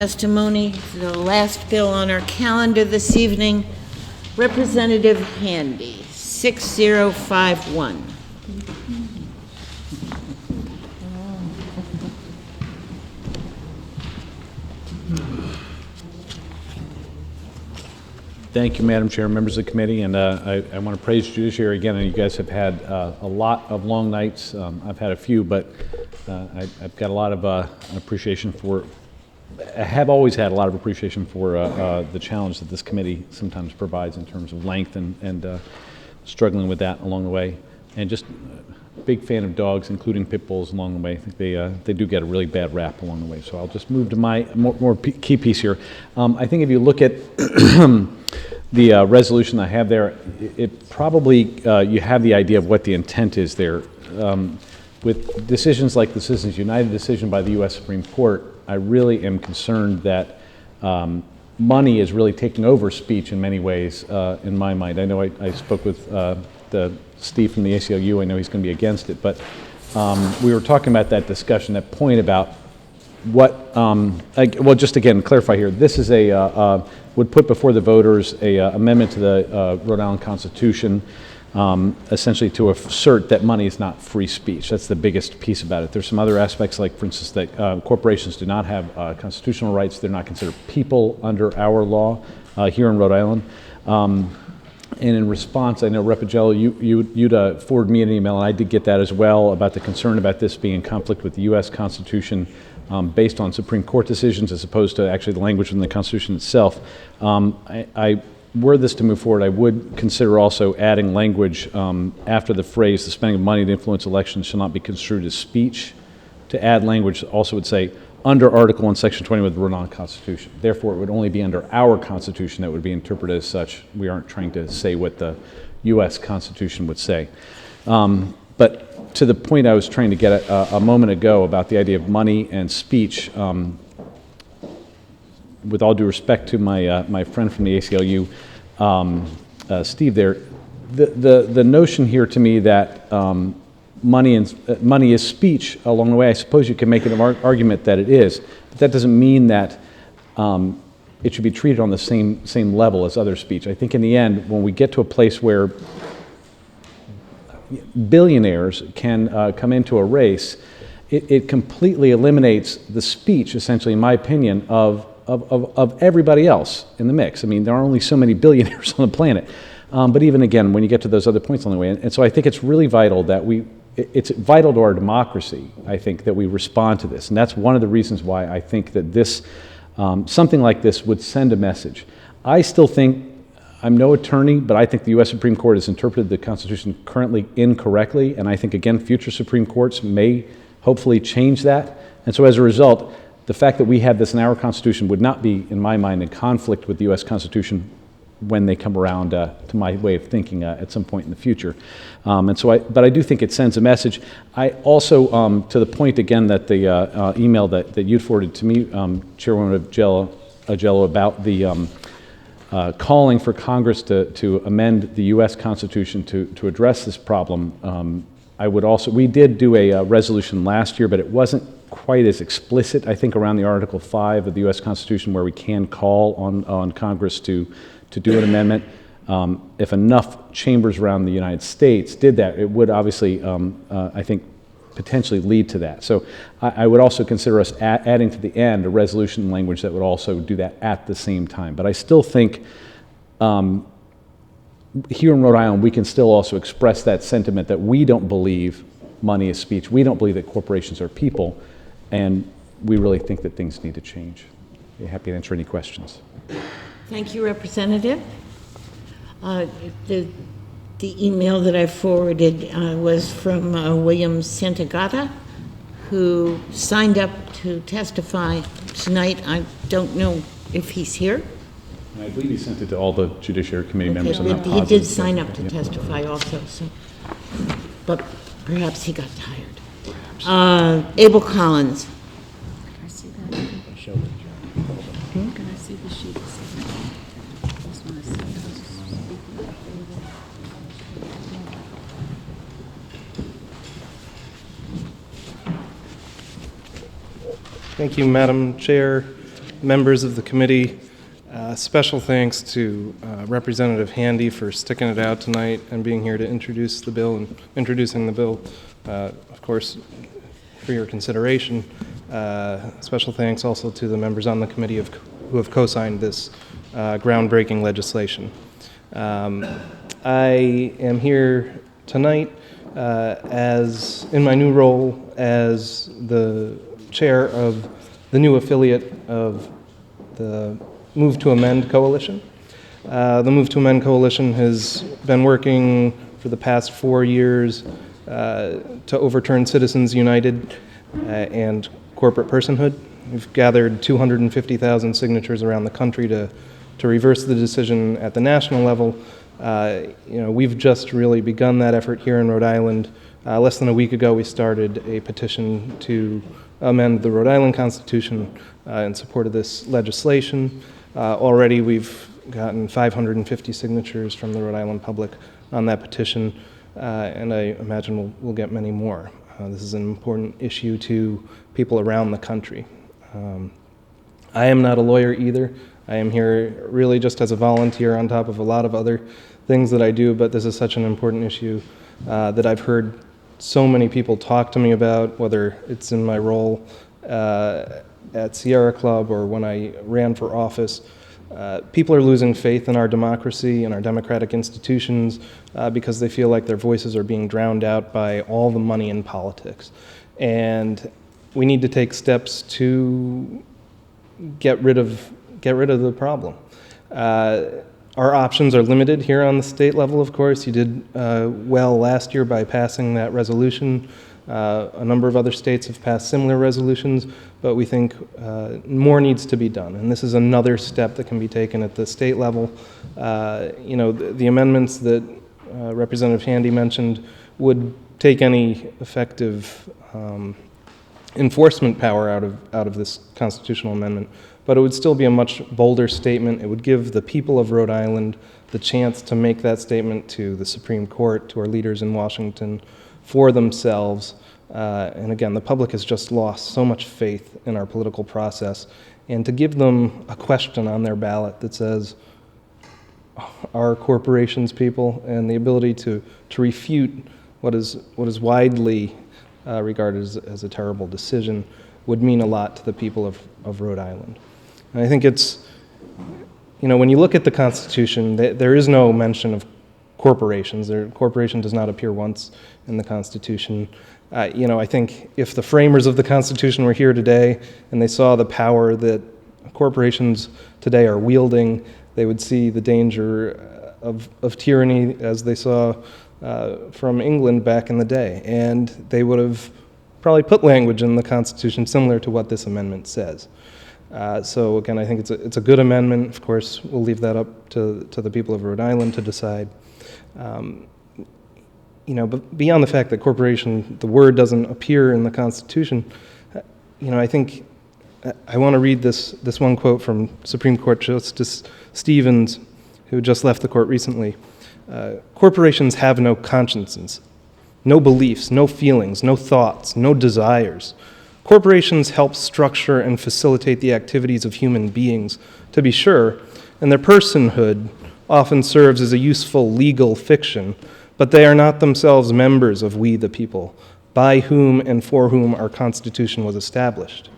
Testimony, the last bill on our calendar this evening, Representative Handy, 6051. Thank you, Madam Chair, members of the committee, and I want to praise Judiciary again. And you guys have had a lot of long nights. I've had a few, but I've got a lot of appreciation for. I have always had a lot of appreciation for the challenge that this committee sometimes provides in terms of length and struggling with that along the way. And just a big fan of dogs, including pit bulls, along the way. I think they do get a really bad rap along the way. So I'll just move to my more key piece here. I think if you look at the resolution I have there, it probably, you have the idea of what the intent is there. With decisions like the Citizens United decision by the U.S. Supreme Court, I really am concerned that money is really taking over speech in many ways, in my mind. I know I spoke with Steve from the ACLU. I know he's going to be against it, but we were talking about that discussion, that point about what, well, just again, clarify here, this is would put before the voters a amendment to the Rhode Island Constitution, essentially to assert that money is not free speech. That's the biggest piece about it. There's some other aspects, like, for instance, that corporations do not have constitutional rights. They're not considered people under our law here in Rhode Island. And in response, I know Rep. Agello, you'd forward me an email, and I did get that as well, about the concern about this being in conflict with the U.S. Constitution based on Supreme Court decisions as opposed to actually the language in the Constitution itself. Were this to move forward, I would consider also adding language after the phrase, the spending of money to influence elections shall not be construed as speech, to add language also would say, under Article 1, Section 20 of the Rhode Island Constitution. Therefore, it would only be under our Constitution that would be interpreted as such. We aren't trying to say what the U.S. Constitution would say. But to the point I was trying to get at a moment ago about the idea of money and speech, with all due respect to my friend from the ACLU, Steve there, the notion here to me that money is speech along the way, I suppose you can make an argument that it is, but that doesn't mean that it should be treated on the same level as other speech. I think in the end, when we get to a place where billionaires can come into a race, it completely eliminates the speech, essentially, in my opinion, of everybody else in the mix. I mean, there are only so many billionaires on the planet. But even again, when you get to those other points on the way, and so I think it's really vital that it's vital to our democracy, I think, that we respond to this. And that's one of the reasons why I think that this, something like this would send a message. I still think, I'm no attorney, but I think the U.S. Supreme Court has interpreted the Constitution currently incorrectly, and I think, again, future Supreme Courts may hopefully change that. And so as a result, the fact that we have this in our Constitution would not be, in my mind, in conflict with the U.S. Constitution when they come around to my way of thinking at some point in the future. But I do think it sends a message. I also, to the point again that the email that you forwarded to me, Chairwoman Agello, about the calling for Congress to amend the U.S. Constitution to address this problem. We did do a resolution last year, but it wasn't quite as explicit, I think, around the Article 5 of the U.S. Constitution, where we can call on Congress to do an amendment. If enough chambers around the United States did that, it would obviously, I think, potentially lead to that. So I would also consider us adding to the end a resolution language that would also do that at the same time. But I still think here in Rhode Island, we can still also express that sentiment that we don't believe money is speech. We don't believe that corporations are people, and we really think that things need to change. I'd be happy to answer any questions. Thank you, Representative. The email that I forwarded was from William Santagata, who signed up to testify tonight. I don't know if he's here. I believe he sent it to all the Judiciary Committee members. He did sign up to testify also, so, but perhaps he got tired. Abel Collins. Can I see that? Can I see the sheet? I just want to see those. Thank you, Madam Chair. members of the committee. Special thanks to Representative Handy for sticking it out tonight and being here to introduce the bill and introducing the bill, of course, for your consideration. Special thanks also to the members on the committee who have co-signed this groundbreaking legislation. I am here tonight as in my new role as the chair of the new affiliate of the Move to Amend Coalition. The Move to Amend Coalition has been working for the past 4 years to overturn Citizens United and corporate personhood. We've gathered 250,000 signatures around the country to reverse the decision at the national level. We've just really begun that effort here in Rhode Island. Less than a week ago, we started a petition to amend the Rhode Island Constitution in support of this legislation. Already we've gotten 550 signatures from the Rhode Island public on that petition, and I imagine we'll get many more. This is an important issue to people around the country. I am not a lawyer either. I am here really just as a volunteer on top of a lot of other things that I do, but this is such an important issue that I've heard so many people talk to me about, whether it's in my role at Sierra Club or when I ran for office. People are losing faith in our democracy and our democratic institutions because they feel like their voices are being drowned out by all the money in politics. And we need to take steps to get rid of the problem. Our options are limited here on the state level, of course. You did well last year by passing that resolution. A number of other states have passed similar resolutions, but we think more needs to be done. And this is another step that can be taken at the state level. The amendments that Representative Handy mentioned would take any effective enforcement power out of this constitutional amendment, but it would still be a much bolder statement. It would give the people of Rhode Island the chance to make that statement to the Supreme Court, to our leaders in Washington, for themselves. And again, the public has just lost so much faith in our political process. And to give them a question on their ballot that says, are corporations people, and the ability to refute what is widely regarded as a terrible decision would mean a lot to the people of Rhode Island. And I think it's, when you look at the Constitution, there is no mention of corporations. Corporation does not appear once in the Constitution. I think if the framers of the Constitution were here today and they saw the power that corporations today are wielding, they would see the danger of tyranny as they saw from England back in the day. And they would have probably put language in the Constitution similar to what this amendment says. So again, I think it's a good amendment. Of course, we'll leave that up to the people of Rhode Island to decide. But beyond the fact that corporation, the word doesn't appear in the Constitution, I think I want to read this one quote from Supreme Court Justice Stevens, who just left the court recently. Corporations have no consciences, no beliefs, no feelings, no thoughts, no desires. Corporations help structure and facilitate the activities of human beings, to be sure, and their personhood often serves as a useful legal fiction, but they are not themselves members of we the people, by whom and for whom our Constitution was established.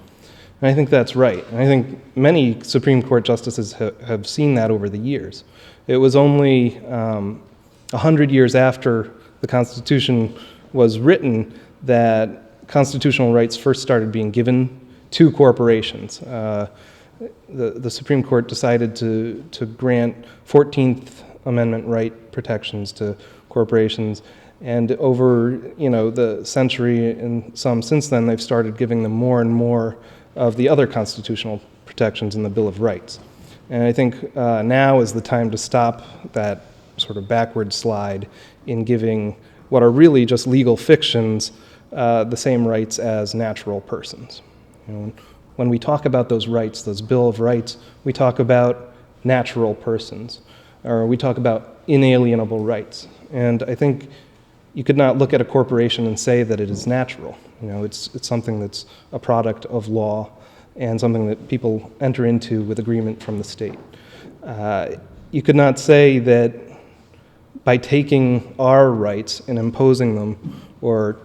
And I think that's right. And I think many Supreme Court justices have seen that over the years. It was only 100 years after the Constitution was written that constitutional rights first started being given to corporations. The Supreme Court decided to grant 14th Amendment right protections to corporations, and over the century and some since then, they've started giving them more and more of the other constitutional protections in the Bill of Rights. And I think now is the time to stop that sort of backward slide in giving what are really just legal fictions the same rights as natural persons. When we talk about those rights, those Bill of Rights, we talk about natural persons, or we talk about inalienable rights. And I think you could not look at a corporation and say that it is natural. It's something that's a product of law and something that people enter into with agreement from the state. You could not say that by taking our rights and imposing them, or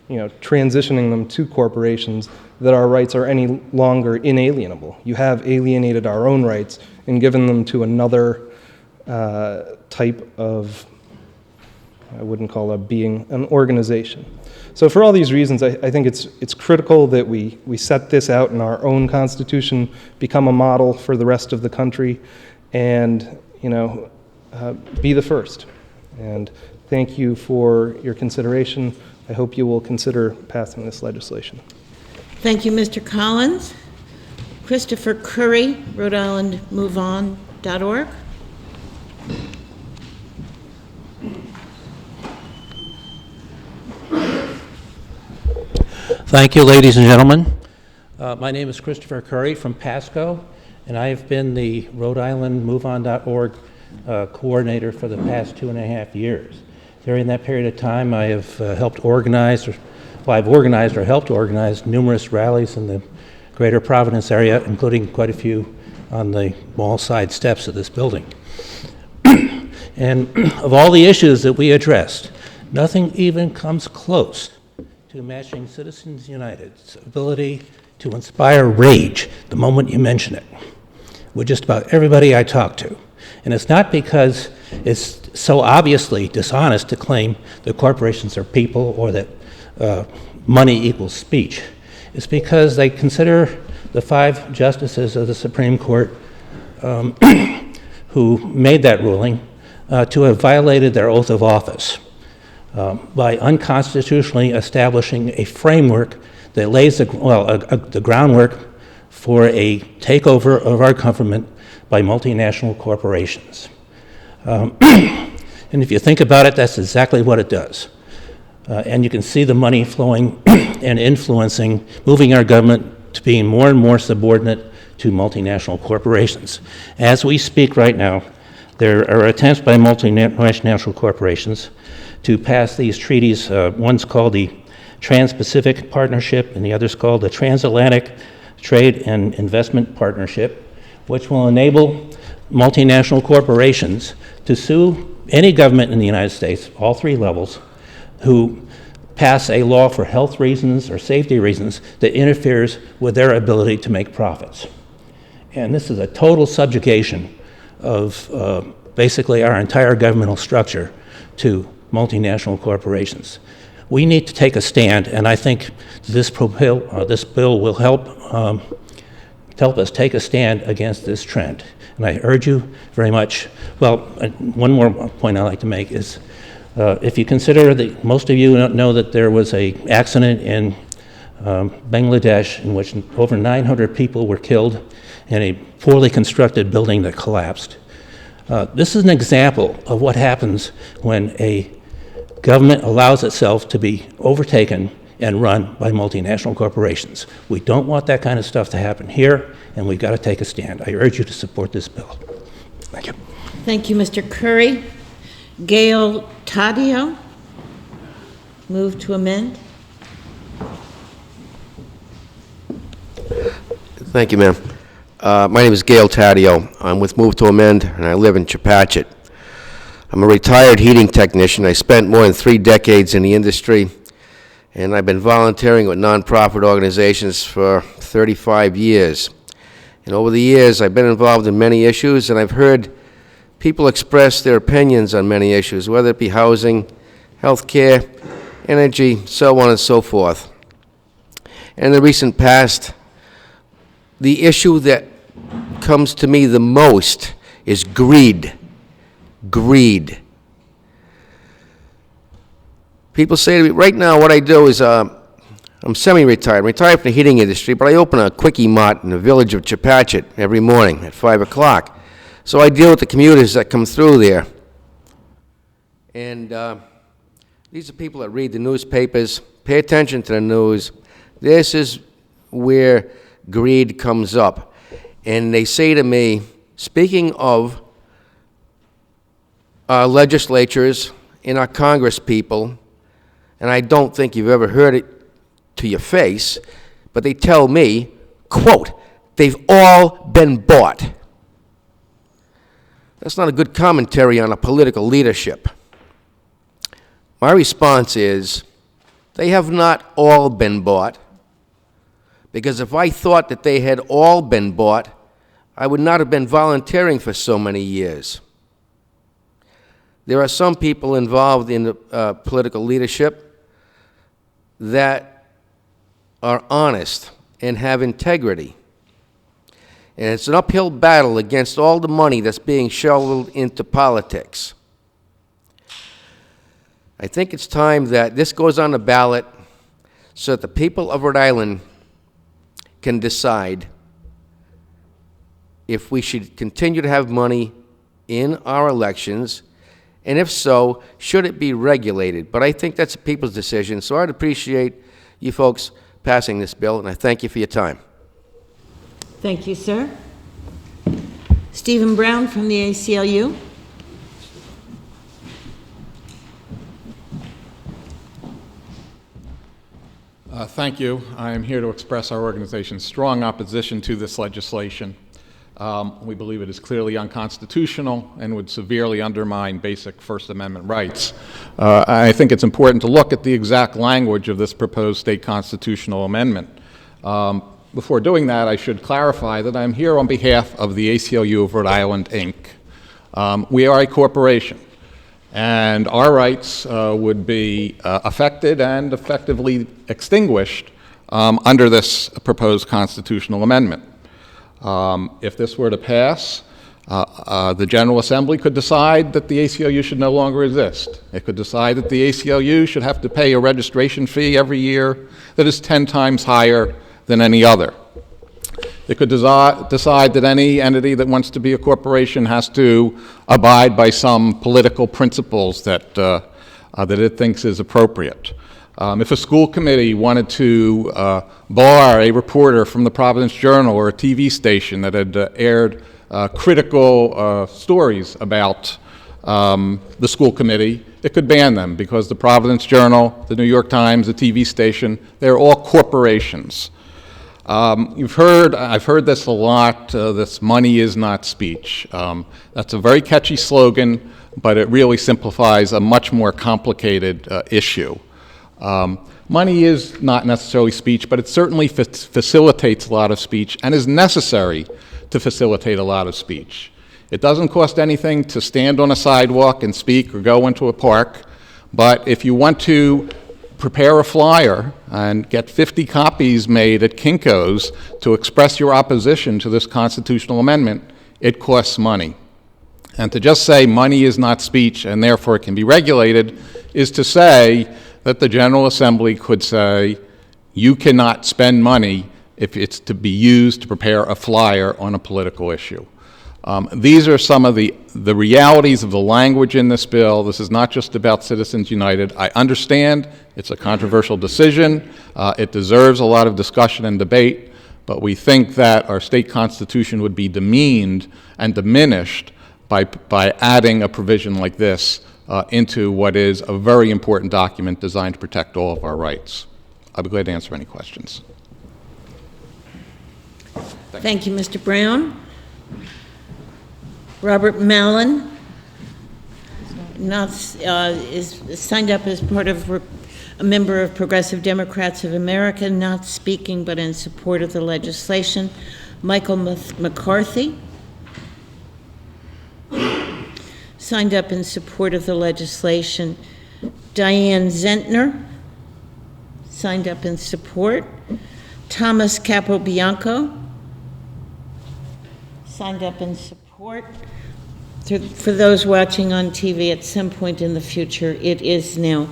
transitioning them to corporations, that our rights are any longer inalienable. You have alienated our own rights and given them to another type of, I wouldn't call a being, an organization. So for all these reasons, I think it's critical that we set this out in our own Constitution, become a model for the rest of the country, and be the first. And thank you for your consideration. I hope you will consider passing this legislation. Thank you, Mr. Collins. Christopher Curry, Rhode Island MoveOn.org. Thank you, ladies and gentlemen. My name is Christopher Curry from Pasco, and I have been the Rhode Island MoveOn.org coordinator for the past 2.5 years. During that period of time, I have helped organize, I've organized or helped organize numerous rallies in the greater Providence area, including quite a few on the mall side steps of this building. And of all the issues that we addressed, nothing even comes close to matching Citizens United's ability to inspire rage the moment you mention it with just about everybody I talk to. And it's not because it's so obviously dishonest to claim that corporations are people or that money equals speech. It's because they consider the 5 justices of the Supreme Court who made that ruling to have violated their oath of office by unconstitutionally establishing a framework that lays the groundwork for a takeover of our government by multinational corporations. And if you think about it, that's exactly what it does. And you can see the money flowing and influencing, moving our government to being more and more subordinate to multinational corporations. As we speak right now, there are attempts by multinational corporations to pass these treaties. One's called the Trans-Pacific Partnership, and the other's called the Transatlantic Trade and Investment Partnership, which will enable multinational corporations to sue any government in the United States, all 3 levels, who pass a law for health reasons or safety reasons that interferes with their ability to make profits. And this is a total subjugation of basically our entire governmental structure to multinational corporations. We need to take a stand, and I think this bill will help us take a stand against this trend. And I urge you very much. Well, one more point I'd like to make is if you consider that most of you know that there was an accident in Bangladesh in which over 900 people were killed in a poorly constructed building that collapsed. This is an example of what happens when a government allows itself to be overtaken and run by multinational corporations. We don't want that kind of stuff to happen here, and we've got to take a stand. I urge you to support this bill. Thank you. Thank you, Mr. Curry. Gail Taddeo, move to amend. Thank you, ma'am. My name is Gail Taddeo. I'm with Move to Amend, and I live in Chepachet. I'm a retired heating technician. I spent more than 3 decades in the industry, and I've been volunteering with nonprofit organizations for 35 years. And over the years, I've been involved in many issues, and I've heard people express their opinions on many issues, whether it be housing, healthcare, energy, so on and so forth. And in the recent past, the issue that comes to me the most is greed. Greed. People say to me, right now what I do is, I'm semi-retired. I'm retired from the heating industry, but I open a Quickie Mart in the village of Chepachet every morning at 5 o'clock. So I deal with the commuters that come through there. And these are people that read the newspapers, pay attention to the news. This is where greed comes up. And they say to me, speaking of our legislatures and our Congress people, and I don't think you've ever heard it to your face, but they tell me, quote, they've all been bought. That's not a good commentary on a political leadership. My response is, they have not all been bought, because if I thought that they had all been bought, I would not have been volunteering for so many years. There are some people involved in political leadership that are honest and have integrity. And it's an uphill battle against all the money that's being shoveled into politics. I think it's time that this goes on the ballot so that the people of Rhode Island can decide if we should continue to have money in our elections, and if so, should it be regulated? But I think that's a people's decision, so I'd appreciate you folks passing this bill, and I thank you for your time. Thank you, sir. Stephen Brown from the ACLU. Thank you. I am here to express our organization's strong opposition to this legislation. We believe it is clearly unconstitutional and would severely undermine basic First Amendment rights. I think it's important to look at the exact language of this proposed state constitutional amendment. Before doing that, I should clarify that I'm here on behalf of the ACLU of Rhode Island, Inc. We are a corporation, and our rights would be affected and effectively extinguished under this proposed constitutional amendment. If this were to pass, the General Assembly could decide that the ACLU should no longer exist. It could decide that the ACLU should have to pay a registration fee every year that is 10 times higher than any other. It could decide that any entity that wants to be a corporation has to abide by some political principles that it thinks is appropriate. If a school committee wanted to bar a reporter from the Providence Journal or a TV station that had aired critical stories about the school committee, it could ban them, because the Providence Journal, the New York Times, the TV station, they're all corporations. I've heard this a lot, this money is not speech. That's a very catchy slogan, but it really simplifies a much more complicated issue. Money is not necessarily speech, but it certainly facilitates a lot of speech and is necessary to facilitate a lot of speech. It doesn't cost anything to stand on a sidewalk and speak or go into a park, but if you want to prepare a flyer and get 50 copies made at Kinko's to express your opposition to this constitutional amendment, it costs money. And to just say money is not speech and therefore it can be regulated is to say that the General Assembly could say you cannot spend money if it's to be used to prepare a flyer on a political issue. These are some of the realities of the language in this bill. This is not just about Citizens United. I understand it's a controversial decision. It deserves a lot of discussion and debate, but we think that our state constitution would be demeaned and diminished by adding a provision like this into what is a very important document designed to protect all of our rights. I'll be glad to answer any questions. Thank you, Mr. Brown. Robert Mallon is signed up as part of a member of Progressive Democrats of America, not speaking but in support of the legislation. Michael McCarthy signed up in support of the legislation. Diane Zentner signed up in support. Thomas Capobianco signed up in support. For those watching on TV, at some point in the future, it is now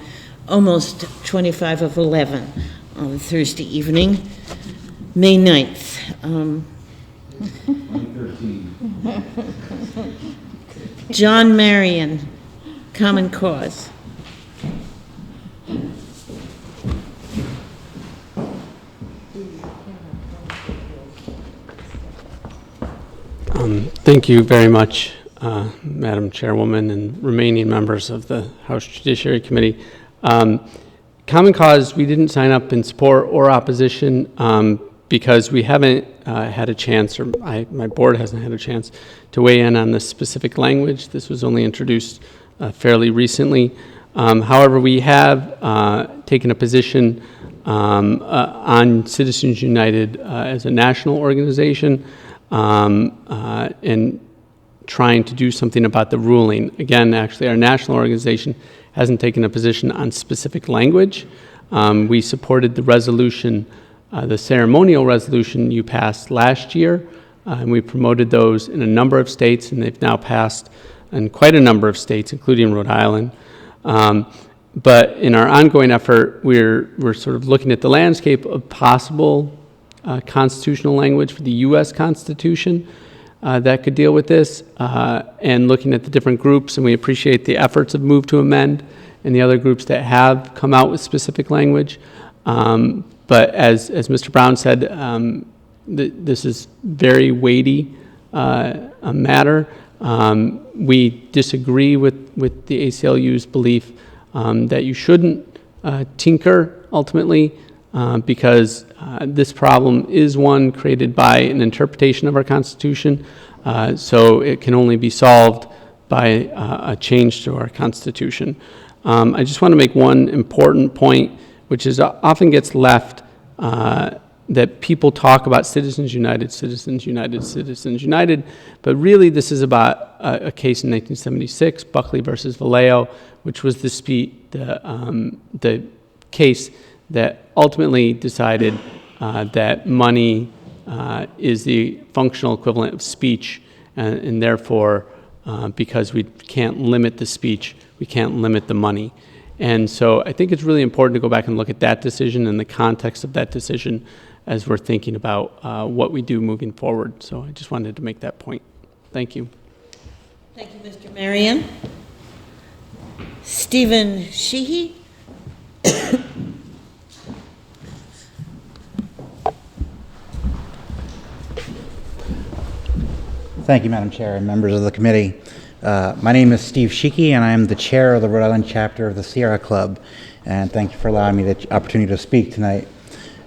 almost 25 of 11 on Thursday evening, May 9th. John Marion, Common Cause. Thank you very much, Madam Chairwoman and remaining members of the House Judiciary Committee. Common Cause, we didn't sign up in support or opposition because we haven't had a chance, or my board hasn't had a chance to weigh in on the specific language. This was only introduced fairly recently. However, we have taken a position on Citizens United as a national organization and trying to do something about the ruling. Again, actually, our national organization hasn't taken a position on specific language. We supported the resolution, the ceremonial resolution you passed last year, and we promoted those in a number of states, and they've now passed in quite a number of states, including Rhode Island. But in our ongoing effort, we're sort of looking at the landscape of possible constitutional language for the U.S. Constitution that could deal with this, and looking at the different groups, and we appreciate the efforts of Move to Amend and the other groups that have come out with specific language. But as Mr. Brown said, this is very weighty a matter. We disagree with the ACLU's belief that you shouldn't tinker ultimately, because this problem is one created by an interpretation of our Constitution, so it can only be solved by a change to our Constitution. I just want to make one important point, which is often gets left, that people talk about Citizens United, Citizens United, Citizens United, but really this is about a case in 1976, Buckley versus Vallejo, which was the case that ultimately decided that money is the functional equivalent of speech, and therefore, because we can't limit the speech, we can't limit the money. And so I think it's really important to go back and look at that decision and the context of that decision as we're thinking about what we do moving forward. So I just wanted to make that point. Thank you. Thank you, Mr. Marion. Stephen Sheehy? Thank you, Madam Chair and members of the committee. My name is Steve Sheehy, and I am the chair of the Rhode Island chapter of the Sierra Club. And thank you for allowing me the opportunity to speak tonight.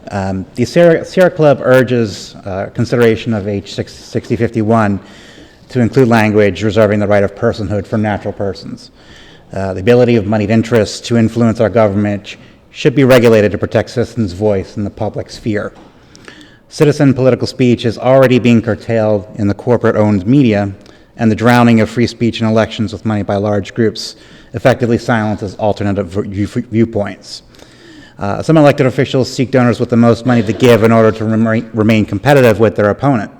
The Sierra Club urges consideration of H. 6051 to include language reserving the right of personhood for natural persons. The ability of moneyed interests to influence our government should be regulated to protect citizens' voice in the public sphere. Citizen political speech is already being curtailed in the corporate-owned media, and the drowning of free speech in elections with money by large groups effectively silences alternative viewpoints. Some elected officials seek donors with the most money to give in order to remain competitive with their opponent.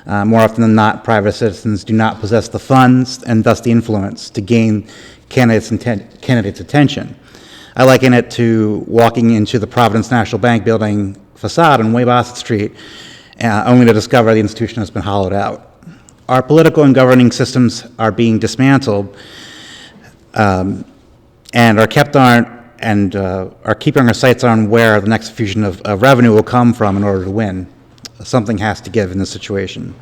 More often than not, private citizens do not possess the funds and thus the influence to gain candidates' attention. I liken it to walking into the Providence National Bank building facade on Weybosset Street, only to discover the institution has been hollowed out. Our political and governing systems are being dismantled and are keeping our sights on where the next infusion of revenue will come from in order to win. Something has to give in this situation.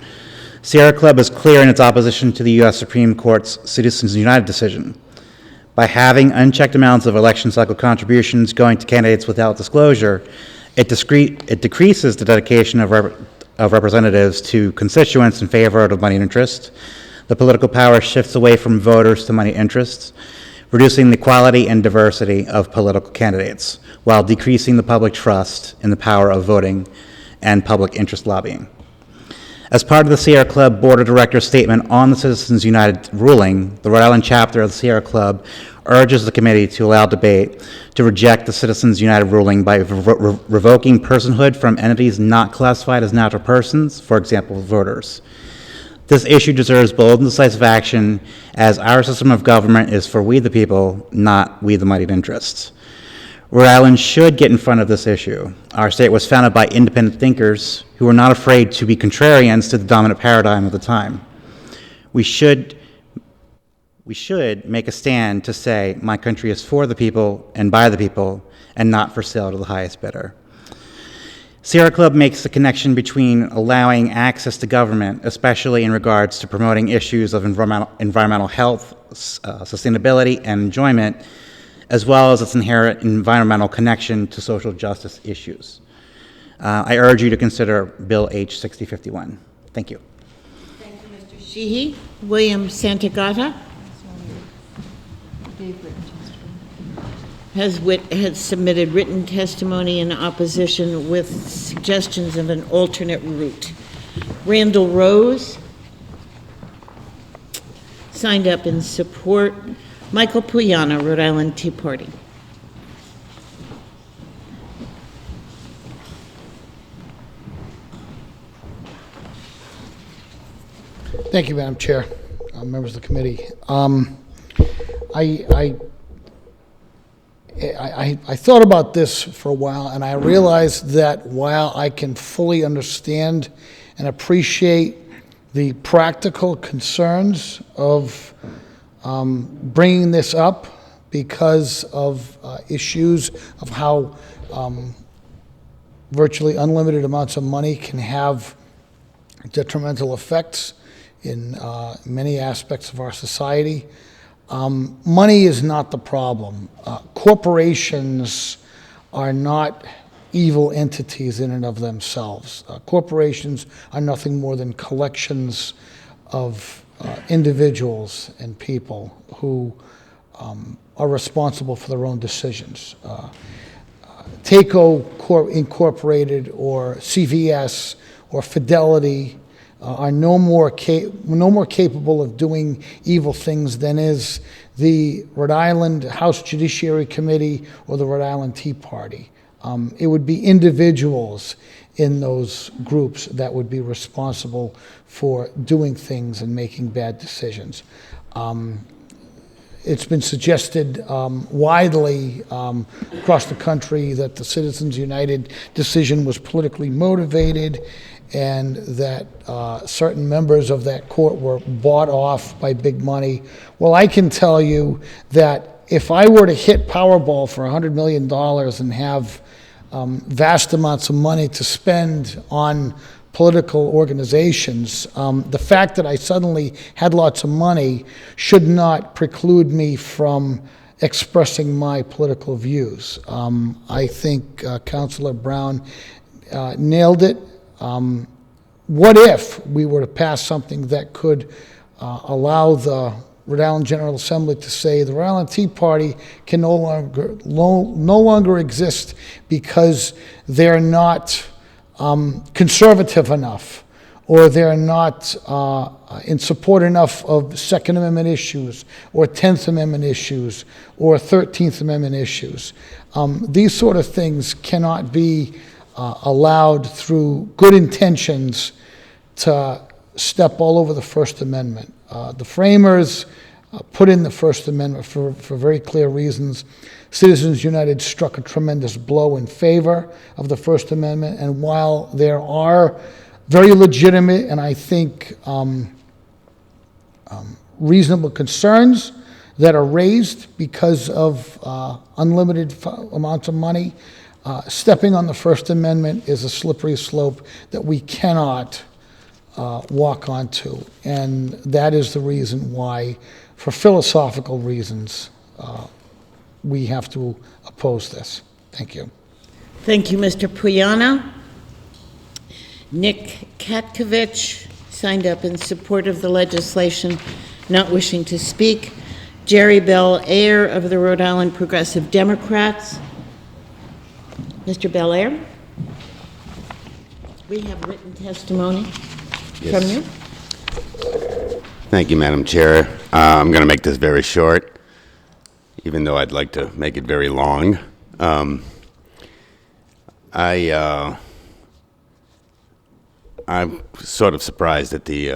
Sierra Club is clear in its opposition to the U.S. Supreme Court's Citizens United decision. By having unchecked amounts of election cycle contributions going to candidates without disclosure, it decreases the dedication of representatives to constituents in favor of money interest. The political power shifts away from voters to money interests, reducing the quality and diversity of political candidates, while decreasing the public trust in the power of voting and public interest lobbying. As part of the Sierra Club Board of Directors statement on the Citizens United ruling, the Rhode Island chapter of the Sierra Club urges the committee to allow debate to reject the Citizens United ruling by revoking personhood from entities not classified as natural persons, for example, voters. This issue deserves bold and decisive action, as our system of government is for we the people, not we the moneyed interests. Rhode Island should get in front of this issue. Our state was founded by independent thinkers who were not afraid to be contrarians to the dominant paradigm of the time. We should make a stand to say, my country is for the people and by the people, and not for sale to the highest bidder. Sierra Club makes the connection between allowing access to government, especially in regards to promoting issues of environmental health, sustainability, and enjoyment, as well as its inherent environmental connection to social justice issues. I urge you to consider Bill H. 6051. Thank you. Thank you, Mr. Sheehy. William Santagata has submitted written testimony in opposition with suggestions of an alternate route. Randall Rose signed up in support. Michael Puyana, Rhode Island Tea Party. Thank you, Madam Chair, members of the committee. I thought about this for a while, and I realized that while I can fully understand and appreciate the practical concerns of bringing this up because of issues of how virtually unlimited amounts of money can have detrimental effects in many aspects of our society. Money is not the problem. Corporations are not evil entities in and of themselves. Corporations are nothing more than collections of individuals and people who are responsible for their own decisions. TACO Incorporated or CVS or Fidelity are no more capable of doing evil things than is the Rhode Island House Judiciary Committee or the Rhode Island Tea Party. It would be individuals in those groups that would be responsible for doing things and making bad decisions. It's been suggested widely across the country that the Citizens United decision was politically motivated and that certain members of that court were bought off by big money. Well, I can tell you that if I were to hit Powerball for $100 million and have vast amounts of money to spend on political organizations, the fact that I suddenly had lots of money should not preclude me from expressing my political views. I think Councilor Brown nailed it. What if we were to pass something that could allow the Rhode Island General Assembly to say the Rhode Island Tea Party can no longer exist because they're not conservative enough, or they're not in support enough of Second Amendment issues, or 10th Amendment issues, or 13th Amendment issues. These sort of things cannot be allowed through good intentions to step all over the First Amendment. The framers put in the First Amendment for very clear reasons. Citizens United struck a tremendous blow in favor of the First Amendment, and while there are very legitimate and I think reasonable concerns that are raised because of unlimited amounts of money, stepping on the First Amendment is a slippery slope that we cannot walk onto. And that is the reason why, for philosophical reasons, we have to oppose this. Thank you. Thank you, Mr. Puyana. Nick Katkovich signed up in support of the legislation, not wishing to speak. Jerry Bell Ayer of the Rhode Island Progressive Democrats. Mr. Belair, we have written testimony from you. Thank you, Madam Chair. I'm going to make this very short, even though I'd like to make it very long. I'm sort of surprised at the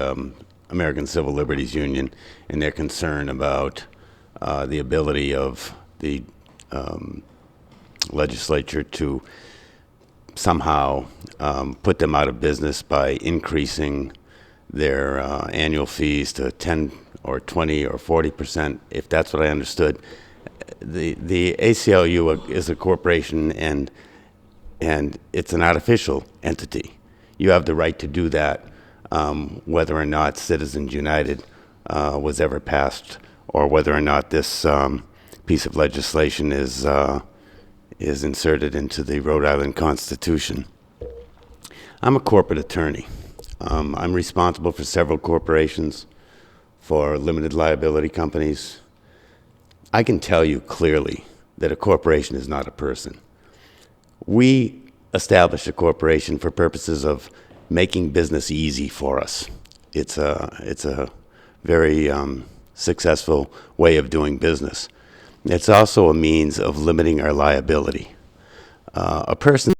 American Civil Liberties Union and their concern about the ability of the legislature to somehow put them out of business by increasing their annual fees to 10 or 20 or 40%, if that's what I understood. The ACLU is a corporation, and it's an artificial entity. You have the right to do that, whether or not Citizens United was ever passed, or whether or not this piece of legislation is inserted into the Rhode Island Constitution. I'm a corporate attorney. I'm responsible for several corporations, for limited liability companies. I can tell you clearly that a corporation is not a person. We established a corporation for purposes of making business easy for us. It's a very successful way of doing business. It's also a means of limiting our liability. A person